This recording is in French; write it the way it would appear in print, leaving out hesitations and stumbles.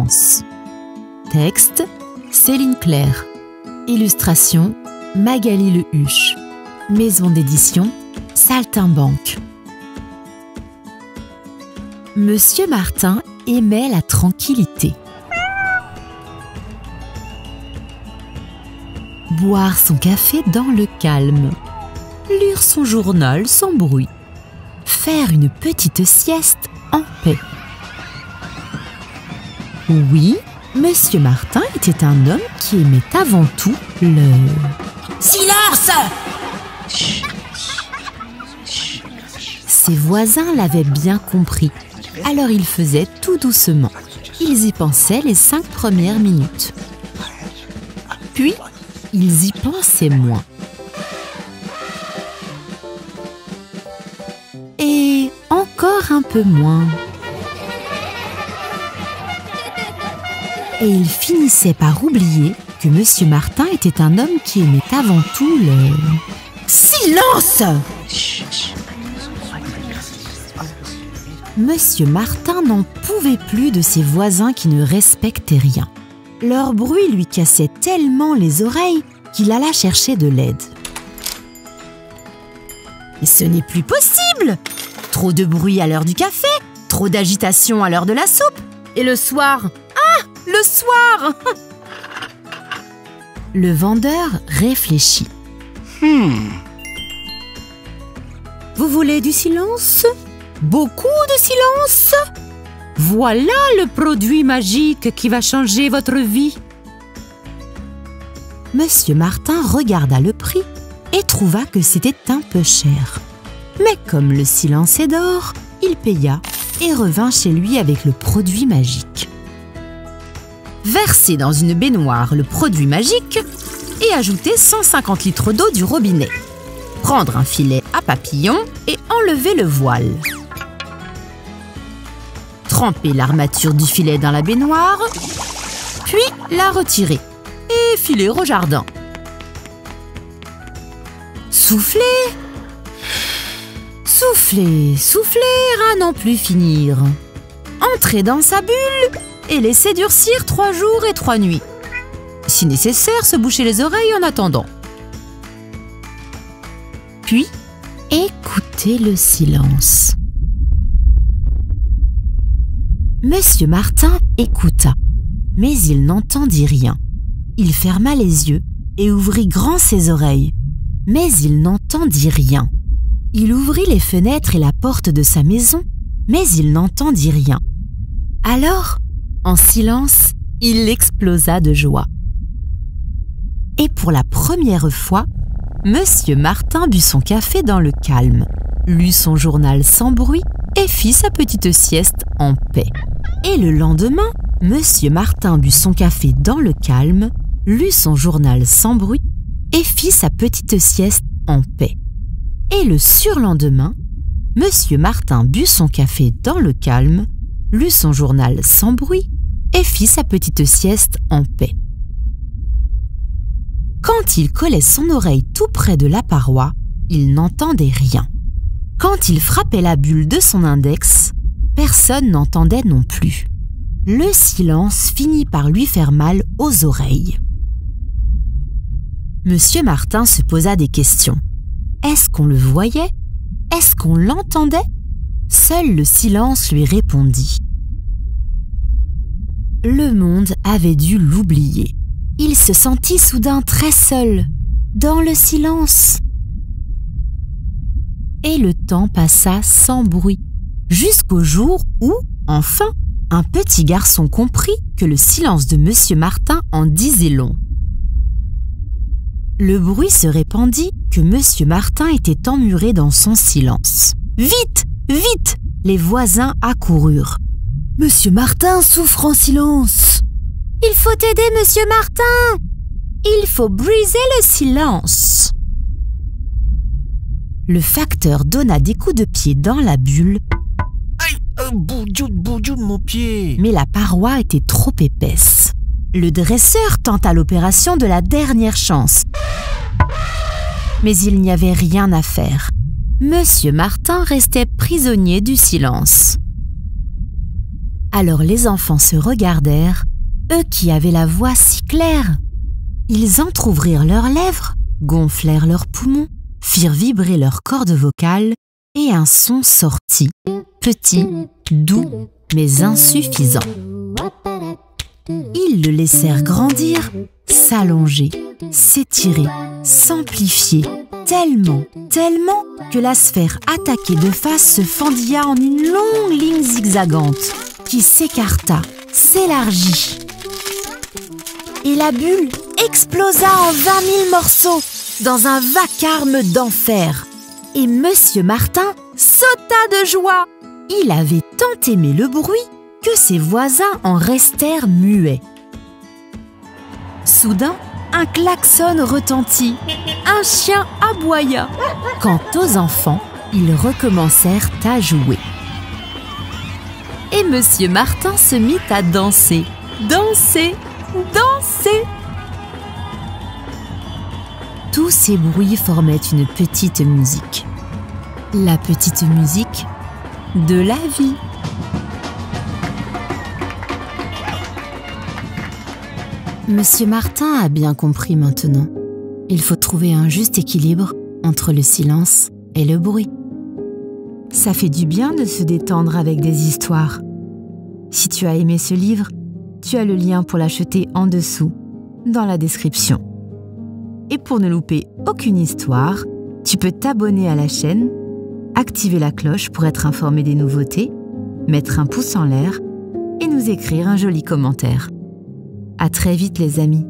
silence. Texte, Céline Claire. Illustration, Magali Le Huche. Maison d'édition, Saltimbanque. Monsieur Martin aimait la tranquillité. Boire son café dans le calme. Lire son journal sans bruit. Faire une petite sieste en paix. Oui, Monsieur Martin était un homme qui aimait avant tout le... Silence! Ses voisins l'avaient bien compris, alors ils faisaient tout doucement. Ils y pensaient les 5 premières minutes. Puis, ils y pensaient moins. Et encore un peu moins. Et ils finissaient par oublier que Monsieur Martin était un homme qui aimait avant tout le... Silence! Monsieur Martin n'en pouvait plus de ses voisins qui ne respectaient rien. Leur bruit lui cassait tellement les oreilles qu'il alla chercher de l'aide. Mais ce n'est plus possible! Trop de bruit à l'heure du café, trop d'agitation à l'heure de la soupe. Et le soir? Ah! Le soir! Le vendeur réfléchit. Vous voulez du silence? Beaucoup de silence? Voilà le produit magique qui va changer votre vie. Monsieur Martin regarda le prix et trouva que c'était un peu cher. Mais comme le silence est d'or, il paya et revint chez lui avec le produit magique. Versez dans une baignoire le produit magique et ajoutez 150 litres d'eau du robinet. Prendre un filet à papillon et enlever le voile. Tremper l'armature du filet dans la baignoire, puis la retirer et filer au jardin. Soufflez, soufflez, soufflez à n'en plus finir. Entrez dans sa bulle et laissez durcir 3 jours et 3 nuits. Si nécessaire, se boucher les oreilles en attendant. Puis, écoutez le silence. Monsieur Martin écouta, mais il n'entendit rien. Il ferma les yeux et ouvrit grand ses oreilles, mais il n'entendit rien. Il ouvrit les fenêtres et la porte de sa maison, mais il n'entendit rien. Alors, en silence, il explosa de joie. Et pour la première fois, Monsieur Martin but son café dans le calme, lut son journal sans bruit et fit sa petite sieste en paix. Et le lendemain, Monsieur Martin but son café dans le calme, lut son journal sans bruit et fit sa petite sieste en paix. Et le surlendemain, Monsieur Martin but son café dans le calme, lut son journal sans bruit et fit sa petite sieste en paix. Quand il collait son oreille tout près de la paroi, il n'entendait rien. Quand il frappait la bulle de son index, personne n'entendait non plus. Le silence finit par lui faire mal aux oreilles. Monsieur Martin se posa des questions. Est-ce qu'on le voyait? Est-ce qu'on l'entendait? Seul le silence lui répondit. Le monde avait dû l'oublier. Il se sentit soudain très seul, dans le silence. Et le temps passa sans bruit, jusqu'au jour où, enfin, un petit garçon comprit que le silence de Monsieur Martin en disait long. Le bruit se répandit que Monsieur Martin était emmuré dans son silence. Vite, vite! Les voisins accoururent. Monsieur Martin souffre en silence. Il faut aider Monsieur Martin. Il faut briser le silence. Le facteur donna des coups de pied dans la bulle. Aïe, boudjoune, mon pied. Mais la paroi était trop épaisse. Le dresseur tenta l'opération de la dernière chance. Mais il n'y avait rien à faire. Monsieur Martin restait prisonnier du silence. Alors les enfants se regardèrent, eux qui avaient la voix si claire. Ils entr'ouvrirent leurs lèvres, gonflèrent leurs poumons, firent vibrer leurs cordes vocales, et un son sortit, petit, doux, mais insuffisant. Ils le laissèrent grandir, s'allonger, s'étirer, s'amplifier, tellement que la sphère attaquée de face se fendilla en une longue ligne zigzagante qui s'écarta, s'élargit. Et la bulle explosa en 20 000 morceaux dans un vacarme d'enfer. Et Monsieur Martin sauta de joie. Il avait tant aimé le bruit que ses voisins en restèrent muets. Soudain, un klaxon retentit, un chien aboya. Quant aux enfants, ils recommencèrent à jouer. Et Monsieur Martin se mit à danser, danser, danser. Tous ces bruits formaient une petite musique. La petite musique de la vie. Monsieur Martin a bien compris maintenant. Il faut trouver un juste équilibre entre le silence et le bruit. Ça fait du bien de se détendre avec des histoires. Si tu as aimé ce livre, tu as le lien pour l'acheter en dessous, dans la description. Et pour ne louper aucune histoire, tu peux t'abonner à la chaîne, activer la cloche pour être informé des nouveautés, mettre un pouce en l'air et nous écrire un joli commentaire. À très vite les amis.